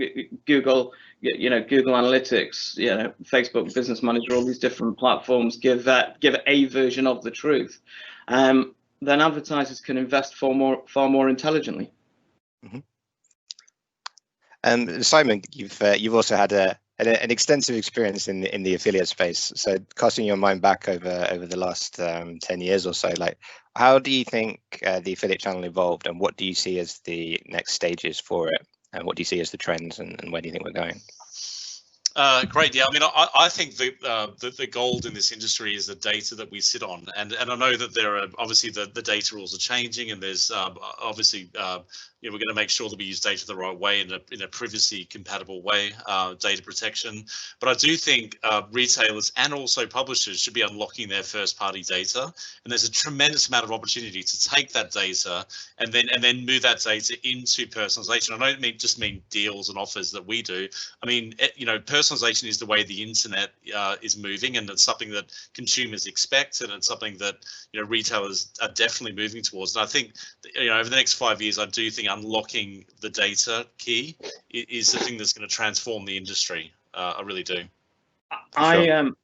Google, Google Analytics, Facebook Business Manager, all these different platforms give a version of the truth. Then advertisers can invest far more intelligently. Mm-hmm. Simon, you've also had an extensive experience in the affiliate space. So casting your mind back over the last 10 years or so, like, how do you think the affiliate channel evolved, and what do you see as the next stages for it, and what do you see as the trends, and where do you think we're going? Great. Yeah, I mean, I think the gold in this industry is the data that we sit on, and I know that there are obviously the data rules are changing, and there's obviously we're going to make sure that we use data the right way in a privacy compatible way, data protection. But I do think retailers and also publishers should be unlocking their first party data, and there's a tremendous amount of opportunity to take that data and then move that data into personalization. I don't just mean deals and offers that we do. I mean, personalization is the way the internet is moving, and it's something that consumers expect, and it's something that retailers are definitely moving towards. And I think over the next 5 years, I do think unlocking the data key is the thing that's going to transform the industry. I really do. I'm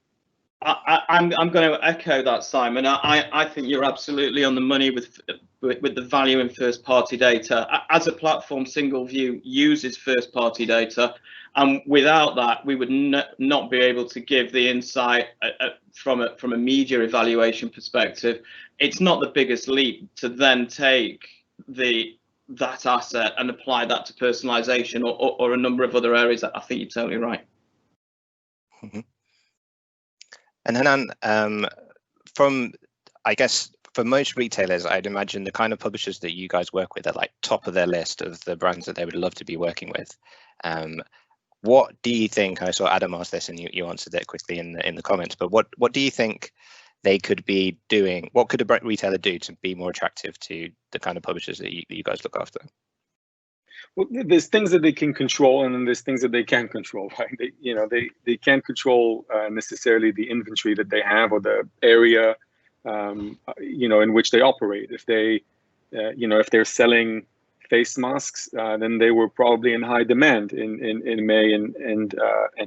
going to echo that, Simon. I think you're absolutely on the money with the value in first party data. As a platform, SingleView uses first party data, and without that, we would not be able to give the insight from a media evaluation perspective. It's not the biggest leap to then take that asset and apply that to personalization or a number of other areas. I think you're totally right. Mm-hmm. And Hanan, I guess for most retailers, I'd imagine the kind of publishers that you guys work with are like top of their list of the brands that they would love to be working with. What do you think? I saw Adam ask this, and you answered it quickly in the comments. But what do you think they could be doing? What could a retailer do to be more attractive to the kind of publishers that you guys look after? Well, there's things that they can control, and then there's things that they can't control, right? They can't control necessarily the inventory that they have or the area, in which they operate. If they, if they're selling face masks, then they were probably in high demand in May and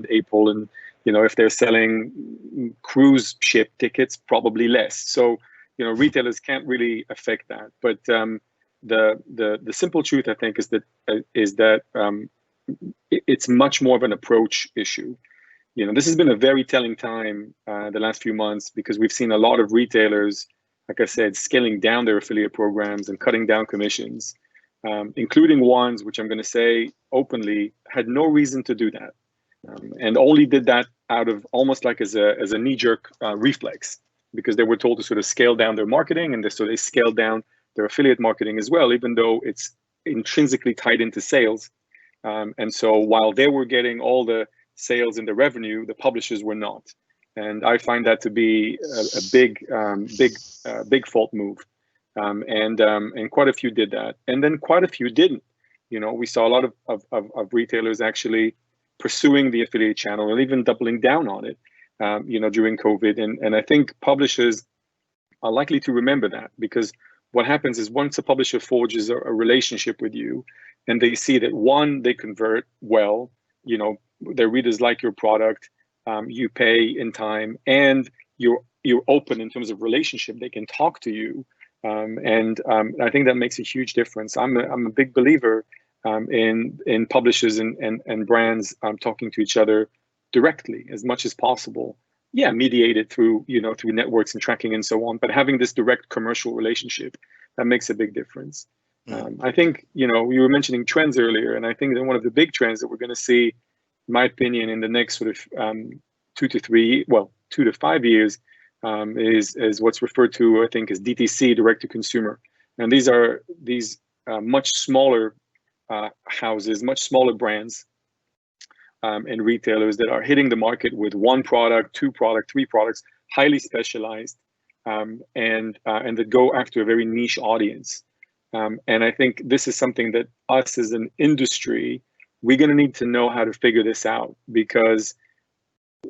April, and if they're selling cruise ship tickets, probably less. So retailers can't really affect that. But the simple truth, I think, is that it's much more of an approach issue. This has been a very telling time the last few months, because we've seen a lot of retailers, like I said, scaling down their affiliate programs and cutting down commissions, including ones which I'm going to say openly had no reason to do that, and only did that out of almost like as a knee-jerk reflex, because they were told to sort of scale down their marketing, and so they scaled down their affiliate marketing as well, even though it's intrinsically tied into sales. And so while they were getting all the sales and the revenue, the publishers were not. And I find that to be a big fault move. And quite a few did that, and then quite a few didn't. We saw a lot of retailers actually pursuing the affiliate channel and even doubling down on it, during COVID. And I think publishers are likely to remember that, because what happens is once a publisher forges a relationship with you and they see that, one, they convert well, you know, their readers like your product, you pay in time, and you're open in terms of relationship, they can talk to you. I think that makes a huge difference. I'm a big believer in publishers and brands talking to each other directly as much as possible. Yeah, mediated through, you know, through networks and tracking and so on, but having this direct commercial relationship, that makes a big difference. I think, you know, you were mentioning trends earlier, and I think that one of the big trends that we're going to see, in my opinion, in the next sort of 2 to 5 years is what's referred to, I think, as DTC, direct to consumer. And these are much smaller houses, much smaller brands and retailers that are hitting the market with 1 product, 2 products, 3 products, highly specialized, and that go after a very niche audience. And I think this is something that us as an industry, we're going to need to know how to figure this out, because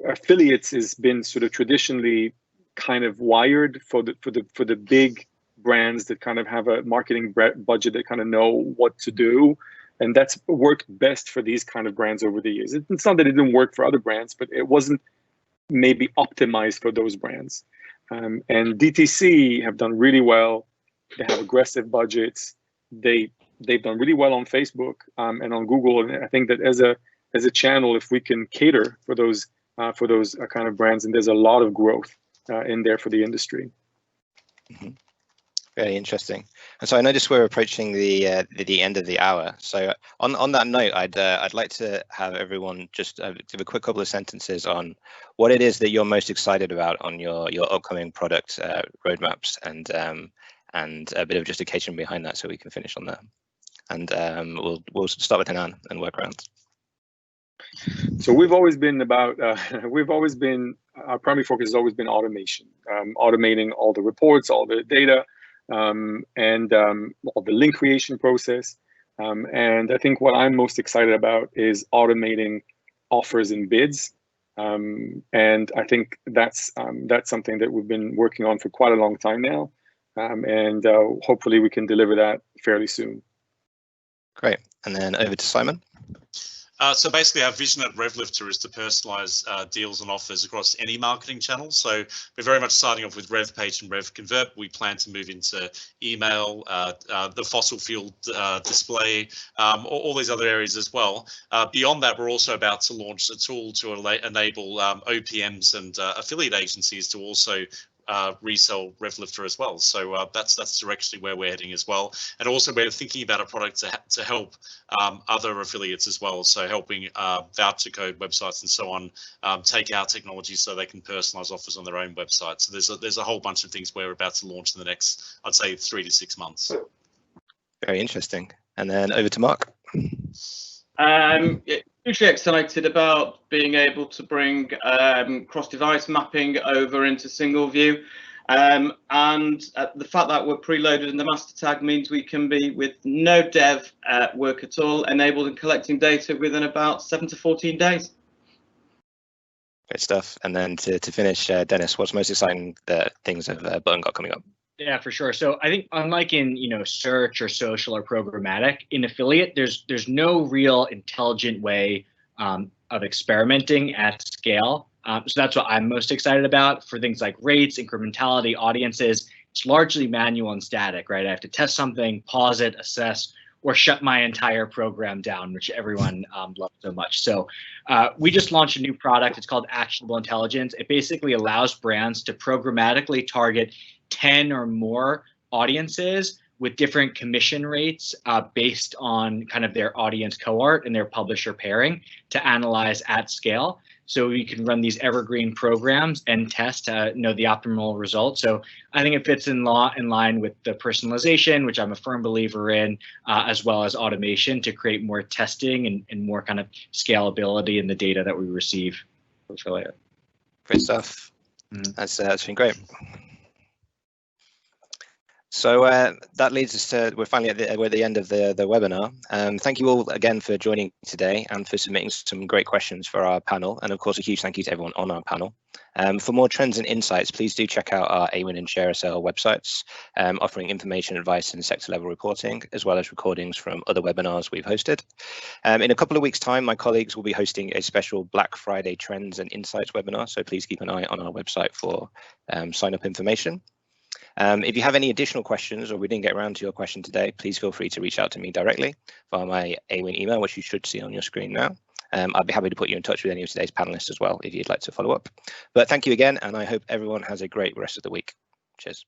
affiliates has been sort of traditionally kind of wired for the big brands that kind of have a marketing budget that kind of know what to do. And that's worked best for these kind of brands over the years. It's not that it didn't work for other brands, but it wasn't maybe optimized for those brands. And DTC have done really well. They have aggressive budgets. They've done really well on Facebook and on Google. And I think that as a channel, if we can cater for those kind of brands, and there's a lot of growth in there for the industry. Mm-hmm. Very interesting. And so I noticed we're approaching the end of the hour. So on that note, I'd like to have everyone just give a quick couple of sentences on what it is that you're most excited about on your upcoming product roadmaps, and a bit of justification behind that, so we can finish on that. And we'll start with Hanan and work around. So we've always been about, our primary focus has always been automation, automating all the reports, all the data, and all the link creation process. And I think what I'm most excited about is automating offers and bids. And I think that's something that we've been working on for quite a long time now. And hopefully we can deliver that fairly soon. Great. And then over to Simon. So basically our vision at RevLifter is to personalize deals and offers across any marketing channel. So we're very much starting off with RevPage and RevConvert. We plan to move into email, the fossil fuel display, all these other areas as well. Beyond that, we're also about to launch a tool to enable OPMs and affiliate agencies to also resell RevLifter as well. So that's directionally where we're heading as well. And also we're thinking about a product to help other affiliates as well. So helping voucher code websites and so on take our technology so they can personalize offers on their own website. So there's a whole bunch of things we're about to launch in the next, I'd say, 3 to 6 months. Very interesting. And then over to Mark. Hugely excited about being able to bring cross-device mapping over into SingleView, and the fact that we're preloaded in the master tag means we can be, with no dev work at all, enabled and collecting data within about 7 to 14 days. Great stuff. And then to finish, Dennis, what's most exciting things have Button got coming up? Yeah, for sure. So I think unlike in search or social or programmatic, in affiliate, there's no real intelligent way of experimenting at scale. So that's what I'm most excited about. For things like rates, incrementality, audiences, it's largely manual and static, right? I have to test something, pause it, assess, or shut my entire program down, which everyone loves so much. So we just launched a new product. It's called Actionable Intelligence. It basically allows brands to programmatically target 10 or more audiences with different commission rates based on kind of their audience cohort and their publisher pairing to analyze at scale. So we can run these evergreen programs and test to know the optimal result. So I think it fits in line with the personalization, which I'm a firm believer in, as well as automation to create more testing and more kind of scalability in the data that we receive. Great stuff. That's been great. So that leads us to, we're finally we're at the end of the webinar. Thank you all again for joining today and for submitting some great questions for our panel. And of course, a huge thank you to everyone on our panel. For more trends and insights, please do check out our AWIN and ShareASale websites, offering information, advice and sector level reporting, as well as recordings from other webinars we've hosted. In a couple of weeks' time, my colleagues will be hosting a special Black Friday Trends and Insights webinar. So please keep an eye on our website for sign up information. If you have any additional questions or we didn't get around to your question today, please feel free to reach out to me directly via my AWIN email, which you should see on your screen now. I'd be happy to put you in touch with any of today's panelists as well if you'd like to follow up. But thank you again, and I hope everyone has a great rest of the week. Cheers.